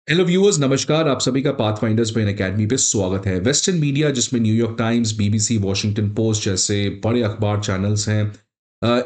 Hello viewers, नमस्कार। आप सभी का पाथफाइंडर्स ब्रेन एकेडमी पे स्वागत है। वेस्टर्न मीडिया, जिसमें New York times, BBC, Washington post जैसे बड़े अखबार चैनल्स हैं,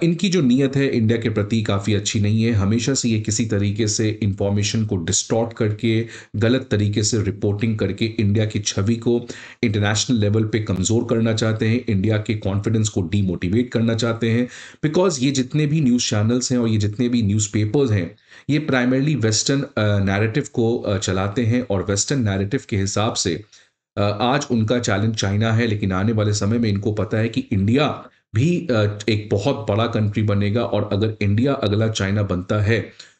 इनकी जो नीयत है इंडिया के प्रति काफ़ी अच्छी नहीं है। हमेशा से ये किसी तरीके से इंफॉर्मेशन को डिस्टॉर्ट करके, गलत तरीके से रिपोर्टिंग करके इंडिया की छवि को इंटरनेशनल लेवल पे कमज़ोर करना चाहते हैं, इंडिया के कॉन्फिडेंस को डीमोटिवेट करना चाहते हैं। बिकॉज ये जितने भी न्यूज़ चैनल्स हैं और ये जितने भी न्यूज़पेपर्स हैं, ये प्राइमरली वेस्टर्न नैरेटिव को चलाते हैं और वेस्टर्न नैरेटिव के हिसाब से आज उनका चैलेंज चाइना है, लेकिन आने वाले समय में इनको पता है कि इंडिया भी एक बहुत बड़ा कंट्री बनेगा और अगर इंडिया अगला चाइना बनता है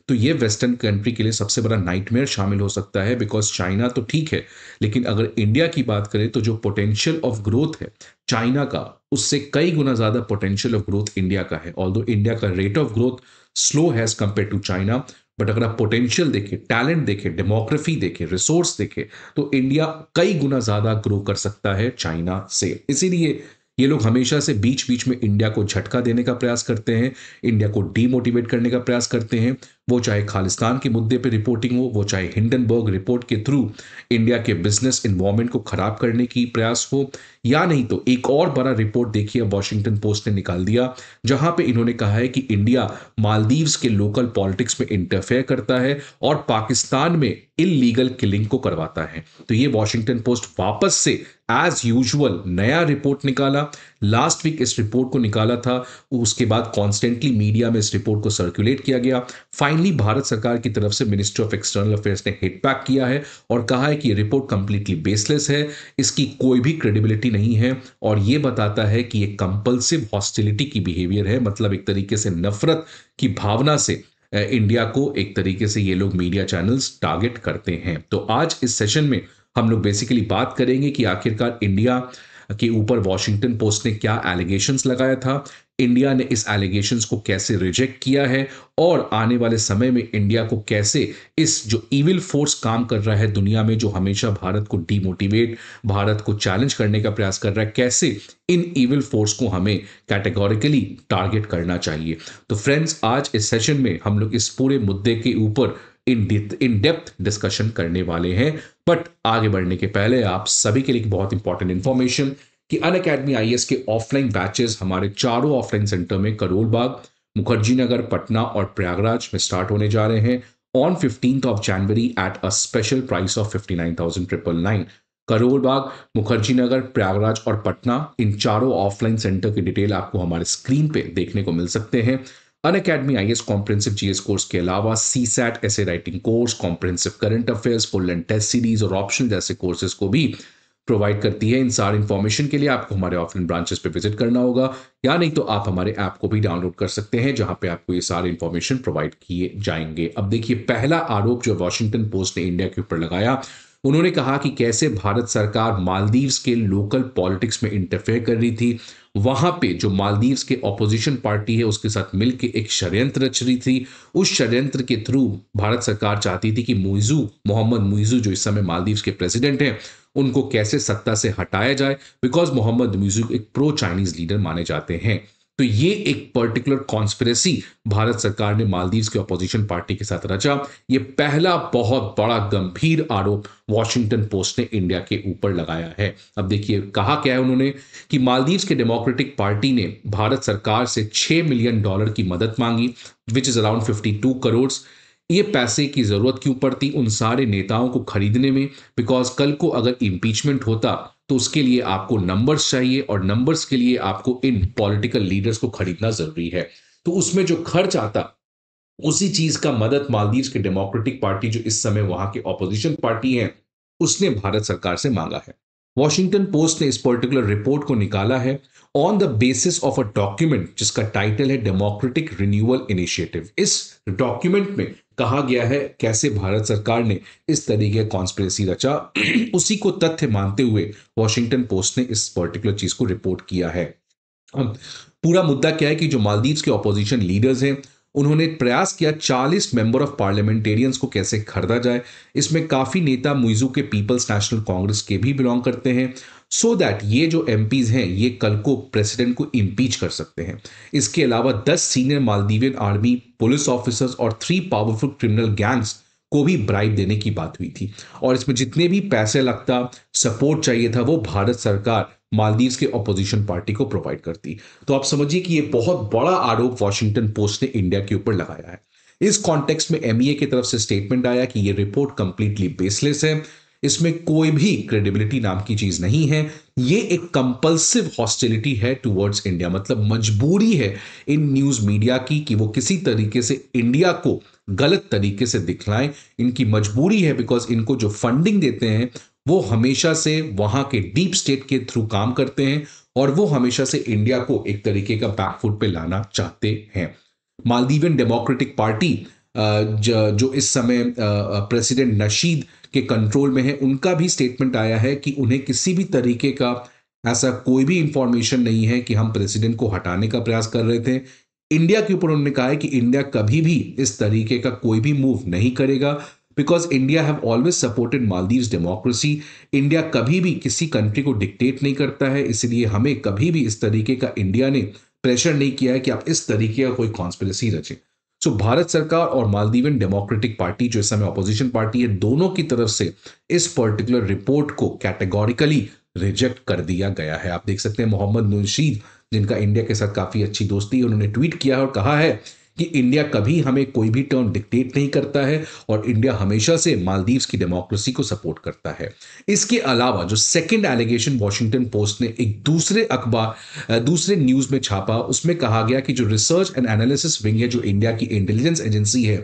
तो ये वेस्टर्न कंट्री के लिए सबसे बड़ा नाइटमेयर शामिल हो सकता है। बिकॉज चाइना तो ठीक है, लेकिन अगर इंडिया की बात करें तो जो पोटेंशियल ऑफ ग्रोथ है चाइना का, उससे कई गुना ज्यादा पोटेंशियल ऑफ ग्रोथ इंडिया का है। ऑल्दो इंडिया का rate of growth slow has compare to China, but अगर आप पोटेंशियल देखें, टैलेंट देखें, डेमोग्राफी देखें, रिसोर्स देखें, तो इंडिया कई गुना ज्यादा ग्रो कर सकता है चाइना से। इसीलिए ये लोग हमेशा से बीच बीच में इंडिया को झटका देने का प्रयास करते हैं, इंडिया को डीमोटिवेट करने का प्रयास करते हैं। वो चाहे खालिस्तान के मुद्दे पर रिपोर्टिंग हो, वो चाहे हिंडनबर्ग रिपोर्ट के थ्रू इंडिया के बिजनेस इन्वायरमेंट को खराब करने की प्रयास हो, या नहीं तो एक और बड़ा रिपोर्ट देखिए वॉशिंगटन पोस्ट ने निकाल दिया, जहां पे इन्होंने कहा है कि इंडिया मालदीव्स के लोकल पॉलिटिक्स में इंटरफेयर करता है और पाकिस्तान में इलीगल किलिंग को करवाता है। तो ये वॉशिंगटन पोस्ट वापस से एज यूजुअल नया रिपोर्ट निकाला। लास्ट वीक इस रिपोर्ट को निकाला था, उसके बाद कॉन्स्टेंटली मीडिया में इस रिपोर्ट को सर्कुलेट किया गया। फाइनली भारत सरकार की तरफ से मिनिस्ट्री ऑफ एक्सटर्नल अफेयर्स ने हिट बैक किया है और कहा है कि ये रिपोर्ट कंप्लीटली बेसलेस है, इसकी कोई भी क्रेडिबिलिटी नहीं है और ये बताता है कि ये कंपल्सिव हॉस्टिलिटी की बिहेवियर है, मतलब एक तरीके से नफरत की भावना से इंडिया को एक तरीके से ये लोग मीडिया चैनल्स टारगेट करते हैं। तो आज इस सेशन में हम लोग बेसिकली बात करेंगे कि आखिरकार इंडिया के ऊपर वॉशिंगटन पोस्ट ने क्या एलिगेशंस लगाया था, इंडिया ने इस एलिगेशंस को कैसे रिजेक्ट किया है और आने वाले समय में इंडिया को कैसे इस जो इविल फोर्स काम कर रहा है दुनिया में, जो हमेशा भारत को डीमोटिवेट, भारत को चैलेंज करने का प्रयास कर रहा है, कैसे इन इविल फोर्स को हमें कैटेगोरिकली टारगेट करना चाहिए। तो फ्रेंड्स, आज इस सेशन में हम लोग इस पूरे मुद्दे के ऊपर इन डेप्थ डिस्कशन करने वाले हैं। बट आगे बढ़ने के पहले आप सभी के लिए एक बहुत इंपॉर्टेंट इंफॉर्मेशन कि अनअकैडमी आईएएस के ऑफलाइन बैचेस हमारे चारों ऑफलाइन सेंटर में करोल बाग, मुखर्जी नगर, पटना और प्रयागराज में स्टार्ट होने जा रहे हैं on 15th of January at a special price of 59,999। Karol Bagh, Mukherjee Nagar, Prayagraj और पटना, इन चारों ऑफलाइन सेंटर की डिटेल आपको हमारे स्क्रीन पे देखने को मिल सकते हैं। Unacademy IAS comprehensive GS course के अलावा सीसैट ऐसे writing course, comprehensive current affairs, full and test series और ऑप्शनल जैसे कोर्सेज को भी प्रोवाइड करती है। इन सारी इन्फॉर्मेशन के लिए आपको हमारे ऑफलाइन ब्रांचेस पे विजिट करना होगा, या नहीं तो आप हमारे ऐप को भी डाउनलोड कर सकते हैं, जहां पे आपको ये सारे इन्फॉर्मेशन प्रोवाइड किए जाएंगे। अब देखिए, पहला आरोप जो वॉशिंगटन पोस्ट ने इंडिया के ऊपर लगाया, उन्होंने कहा कि कैसे भारत सरकार मालदीव्स के लोकल पॉलिटिक्स में इंटरफेयर कर रही थी, वहां पे जो मालदीव्स के ऑपोजिशन पार्टी है उसके साथ मिलकर एक षड्यंत्र रच रही थी। उस षड्यंत्र के थ्रू भारत सरकार चाहती थी कि मोहम्मद मुइजू, जो इस समय मालदीव्स के प्रेसिडेंट हैं, उनको कैसे सत्ता से हटाया जाए, बिकॉज मोहम्मद मुइजू एक प्रो चाइनीज लीडर माने जाते हैं। तो ये एक पर्टिकुलर कॉन्स्पिरेसी भारत सरकार ने मालदीव्स के अपोजिशन पार्टी के साथ रचा। ये पहला बहुत बड़ा गंभीर आरोप वॉशिंगटन पोस्ट ने इंडिया के ऊपर लगाया है। अब देखिए कहा क्या है उन्होंने, कि मालदीव्स के डेमोक्रेटिक पार्टी ने भारत सरकार से $6 मिलियन की मदद मांगी, विच इज अराउंड 52 करोड़। ये पैसे की जरूरत क्यों पड़ती उन सारे नेताओं को खरीदने में, बिकॉज कल को अगर इंपीचमेंट होता तो उसके लिए आपको नंबर्स चाहिए और नंबर्स के लिए आपको इन पॉलिटिकल लीडर्स को खरीदना जरूरी है। तो उसमें जो खर्च आता, उसी चीज का मदद मालदीव्स की डेमोक्रेटिक पार्टी, जो इस समय वहां की ऑपोजिशन पार्टी है, उसने भारत सरकार से मांगा है। वॉशिंगटन पोस्ट ने इस पर्टिकुलर रिपोर्ट को निकाला है on the basis of a document जिसका टाइटल है डेमोक्रेटिक रिन्यूअल इनिशिएटिव। इस डॉक्यूमेंट में कहा गया है कैसे भारत सरकार ने इस तरीके का कॉन्स्पिरेसी रचा। उसी को तथ्य मानते हुए वॉशिंगटन पोस्ट ने इस पर्टिकुलर चीज को रिपोर्ट किया है। अब पूरा मुद्दा क्या है कि जो मालदीव्स के ऑपोजिशन लीडर्स हैं, उन्होंने प्रयास किया 40 मेंबर ऑफ पार्लियामेंटेरियंस को कैसे खरीदा जाए। इसमें काफी नेता मुइजू के पीपल्स नेशनल कांग्रेस के भी बिलोंग करते हैं, सो दैट ये जो एमपीज हैं ये कल को प्रेसिडेंट को इम्पीच कर सकते हैं। इसके अलावा 10 senior Maldivian army police officers और 3 पावरफुल क्रिमिनल गैंग्स को भी ब्राइब देने की बात हुई थी और इसमें जितने भी पैसे लगता, सपोर्ट चाहिए था, वो भारत सरकार मालदीव्स के ऑपोजिशन पार्टी को प्रोवाइड करती। तो आप समझिए कि ये बहुत बड़ा आरोप वॉशिंगटन पोस्ट ने इंडिया के ऊपर लगाया है। इस कॉन्टेक्स्ट में एमईए की तरफ से स्टेटमेंट आया कि ये रिपोर्ट कंप्लीटली बेसलेस है, इसमें कोई भी क्रेडिबिलिटी नाम की चीज नहीं है, ये एक कंपल्सिव हॉस्टिलिटी है टुवर्ड्स इंडिया, मतलब मजबूरी है इन न्यूज मीडिया की कि वो किसी तरीके से इंडिया को गलत तरीके से दिखलाएं। इनकी मजबूरी है बिकॉज इनको जो फंडिंग देते हैं वो हमेशा से वहां के डीप स्टेट के थ्रू काम करते हैं और वो हमेशा से इंडिया को एक तरीके का बैकफुट पे लाना चाहते हैं। मालदीवियन डेमोक्रेटिक पार्टी जो इस समय प्रेसिडेंट नशीद के कंट्रोल में है, उनका भी स्टेटमेंट आया है कि उन्हें किसी भी तरीके का ऐसा कोई भी इंफॉर्मेशन नहीं है कि हम प्रेसिडेंट को हटाने का प्रयास कर रहे थे। इंडिया के ऊपर उन्होंने कहा है कि इंडिया कभी भी इस तरीके का कोई भी मूव नहीं करेगा because India have always supported Maldives democracy. India कभी भी किसी कंट्री को डिक्टेट नहीं करता है, इसलिए हमें कभी भी इस तरीके का इंडिया ने प्रेशर नहीं किया है कि आप इस तरीके का कोई कॉन्स्पिरेसी रचें। सो भारत सरकार और मालदीवियन डेमोक्रेटिक पार्टी जो इस समय ऑपोजिशन पार्टी है, दोनों की तरफ से इस पर्टिकुलर रिपोर्ट को कैटेगोरिकली रिजेक्ट कर दिया गया है। आप देख सकते हैं मोहम्मद नशीद, जिनका इंडिया के साथ काफी अच्छी दोस्ती है, उन्होंने ट्वीट किया और कहा है कि इंडिया कभी हमें कोई भी टर्म डिक्टेट नहीं करता है और इंडिया हमेशा से मालदीव्स की डेमोक्रेसी को सपोर्ट करता है। इसके अलावा जो सेकंड एलिगेशन वॉशिंगटन पोस्ट ने एक दूसरे न्यूज में छापा, उसमें कहा गया कि जो रिसर्च एंड एनालिसिस विंग है, जो इंडिया की इंटेलिजेंस एजेंसी है,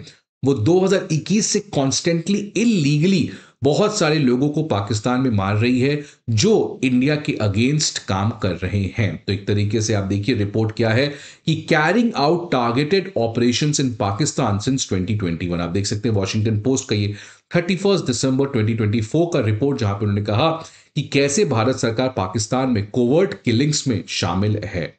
वो 2021 से कॉन्स्टेंटली इलीगली बहुत सारे लोगों को पाकिस्तान में मार रही है जो इंडिया के अगेंस्ट काम कर रहे हैं। तो एक तरीके से आप देखिए रिपोर्ट क्या है कि carrying out targeted operations in Pakistan since 2021। आप देख सकते हैं वॉशिंगटन पोस्ट का ये 31 दिसंबर 2024 का रिपोर्ट, जहां पे उन्होंने कहा कि कैसे भारत सरकार पाकिस्तान में कोवर्ट किलिंग्स में शामिल है।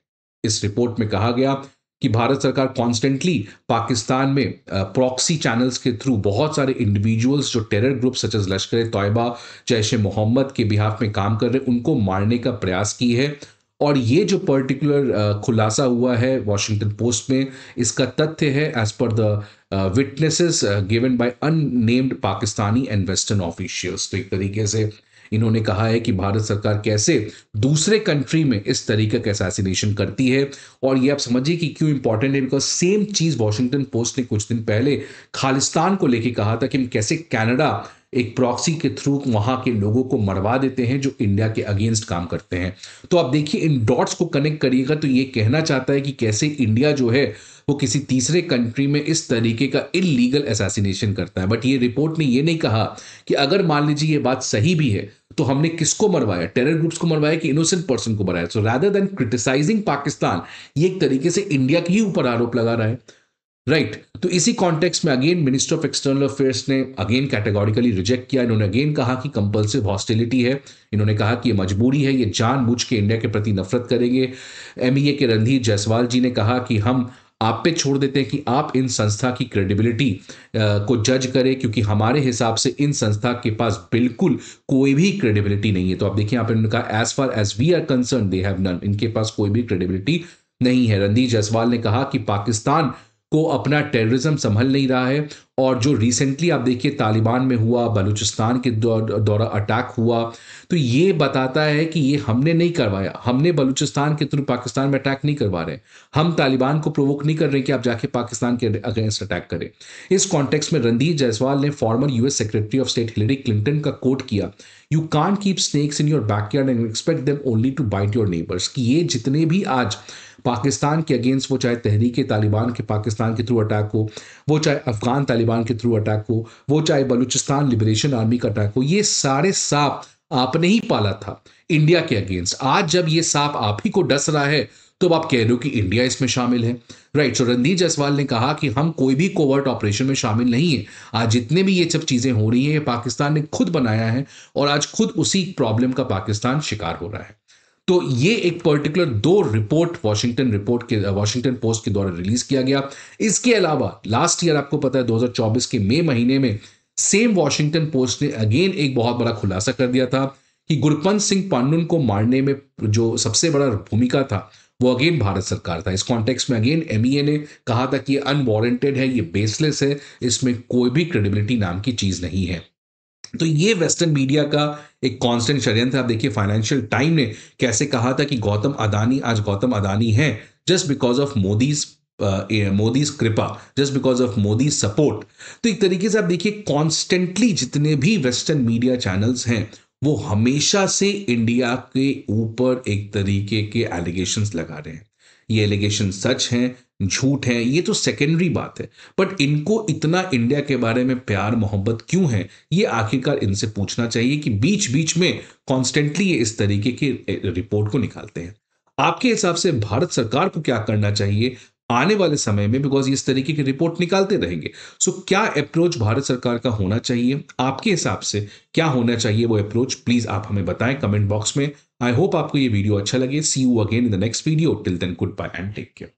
इस रिपोर्ट में कहा गया कि भारत सरकार कॉन्स्टेंटली पाकिस्तान में प्रॉक्सी चैनल्स के थ्रू बहुत सारे इंडिविजुअल्स जो टेरर ग्रुप सच एज लश्कर ए तौयबा, जैश ए मोहम्मद के बिहाफ में काम कर रहे, उनको मारने का प्रयास की है। और ये जो पर्टिकुलर खुलासा हुआ है वॉशिंगटन पोस्ट में, इसका तथ्य है as per the witnesses given by unnamed Pakistani and western officials. तो एक तरीके से इन्होंने कहा है कि भारत सरकार कैसे दूसरे कंट्री में इस तरीके का असैसिनेशन करती है। और ये आप समझिए कि क्यों इंपॉर्टेंट है, बिकॉज सेम चीज वॉशिंगटन पोस्ट ने कुछ दिन पहले खालिस्तान को लेकर कहा था कि हम कैसे कनाडा एक प्रॉक्सी के थ्रू वहां के लोगों को मरवा देते हैं जो इंडिया के अगेंस्ट काम करते हैं। तो आप देखिए इन डॉट्स को कनेक्ट करिएगा तो ये कहना चाहता है कि कैसे इंडिया जो है वो किसी तीसरे कंट्री में इस तरीके का इलीगल असैसिनेशन करता है। बट ये रिपोर्ट ने ये नहीं कहा कि अगर मान लीजिए ये बात सही भी है तो हमने किसको मरवाया, टेरर ग्रुप्स को मरवाया कि इनोसेंट पर्सन को मरवाया। So rather than criticising Pakistan, ये एक तरीके से इंडिया के ही ऊपर आरोप लगा रहा है, राइट। तो इसी कॉन्टेक्स्ट में again minister of external affairs ने अगेन कैटेगोरिकली रिजेक्ट किया। इन्होंने अगेन कहा कि कंपल्सिव हॉस्टिलिटी है, इन्होंने कहा कि ये मजबूरी है, ये जानबूझ के इंडिया के प्रति नफरत करेंगे। एमईए के रणधीर जायसवाल जी ने कहा कि हम आप पे छोड़ देते हैं कि आप इन संस्था की क्रेडिबिलिटी को जज करें, क्योंकि हमारे हिसाब से इन संस्था के पास बिल्कुल कोई भी क्रेडिबिलिटी नहीं है। तो आप देखिए यहाँ पे उन्होंने कहा as far as we are concern they have none, इनके पास कोई भी क्रेडिबिलिटी नहीं है। रणधीर जायसवाल ने कहा कि पाकिस्तान को अपना टेररिज्म संभल नहीं रहा है। और जो रिसेंटली आप देखिए तालिबान में हुआ, बलूचिस्तान के दौरा अटैक हुआ, तो ये बताता है कि ये हमने नहीं करवाया, हमने बलूचिस्तान के थ्रू पाकिस्तान में अटैक नहीं करवा रहे, हम तालिबान को प्रोवोक नहीं कर रहे कि आप जाके पाकिस्तान के अगेंस्ट अटैक करें। इस कॉन्टेक्स्ट में रणधीर जायसवाल ने former US secretary of state Hillary Clinton का कोट किया, you can't keep snakes in your backyard and expect them only to bite your neighbours. कि ये जितने भी आज पाकिस्तान के अगेंस्ट, वो चाहे तहरीक तालिबान के पाकिस्तान के थ्रू अटैक हो, वो चाहे अफगान तालिबान के थ्रू अटैक हो, वो चाहे बलूचिस्तान लिबरेशन आर्मी का अटैक हो, ये सारे सांप आपने ही पाला था इंडिया के अगेंस्ट। आज जब ये सांप आप ही को डस रहा है तो आप कह रहे हो कि इंडिया इसमें शामिल है, राइट। सो रणधीर जायसवाल ने कहा कि हम कोई भी कोवर्ट ऑपरेशन में शामिल नहीं है। आज जितने भी ये सब चीजें हो रही हैं, ये पाकिस्तान ने खुद बनाया है और आज खुद उसी प्रॉब्लम का पाकिस्तान शिकार हो रहा है। तो ये एक पर्टिकुलर 2 रिपोर्ट वॉशिंगटन पोस्ट के द्वारा रिलीज किया गया। इसके अलावा लास्ट ईयर आपको पता है 2024 के मई महीने में सेम वॉशिंगटन पोस्ट ने अगेन एक बहुत बड़ा खुलासा कर दिया था कि गुरपंत सिंह पांडुन को मारने में जो सबसे बड़ा भूमिका था वो अगेन भारत सरकार था। इस कॉन्टेक्स्ट में अगेन एमईए ने कहा था कि ये अनवारंटेड है, ये बेसलेस है, इसमें कोई भी क्रेडिबिलिटी नाम की चीज नहीं है। तो ये वेस्टर्न मीडिया का एक कांस्टेंट षड्यंत्र। आप देखिए फाइनेंशियल टाइम ने कैसे कहा था कि गौतम अदानी आज गौतम अदानी है जस्ट बिकॉज ऑफ मोदीज कृपा, just because of Modi support. तो एक तरीके से आप देखिए कॉन्स्टेंटली जितने भी वेस्टर्न मीडिया चैनल्स हैं वो हमेशा से इंडिया के ऊपर एक तरीके के एलिगेशंस लगा रहे हैं। ये एलिगेशन सच हैं, झूठ है, ये तो सेकेंडरी बात है। बट इनको इतना इंडिया के बारे में प्यार मोहब्बत क्यों है, ये आखिरकार इनसे पूछना चाहिए कि बीच बीच में कॉन्स्टेंटली ये इस तरीके की रिपोर्ट को निकालते हैं। आपके हिसाब से भारत सरकार को क्या करना चाहिए आने वाले समय में, बिकॉज इस तरीके की रिपोर्ट निकालते रहेंगे। सो क्या अप्रोच भारत सरकार का होना चाहिए आपके हिसाब से, क्या होना चाहिए वो अप्रोच, प्लीज आप हमें बताएं कमेंट बॉक्स में। आई होप आपको ये वीडियो अच्छा लगे। See you again in the next video. Till then goodbye and take care.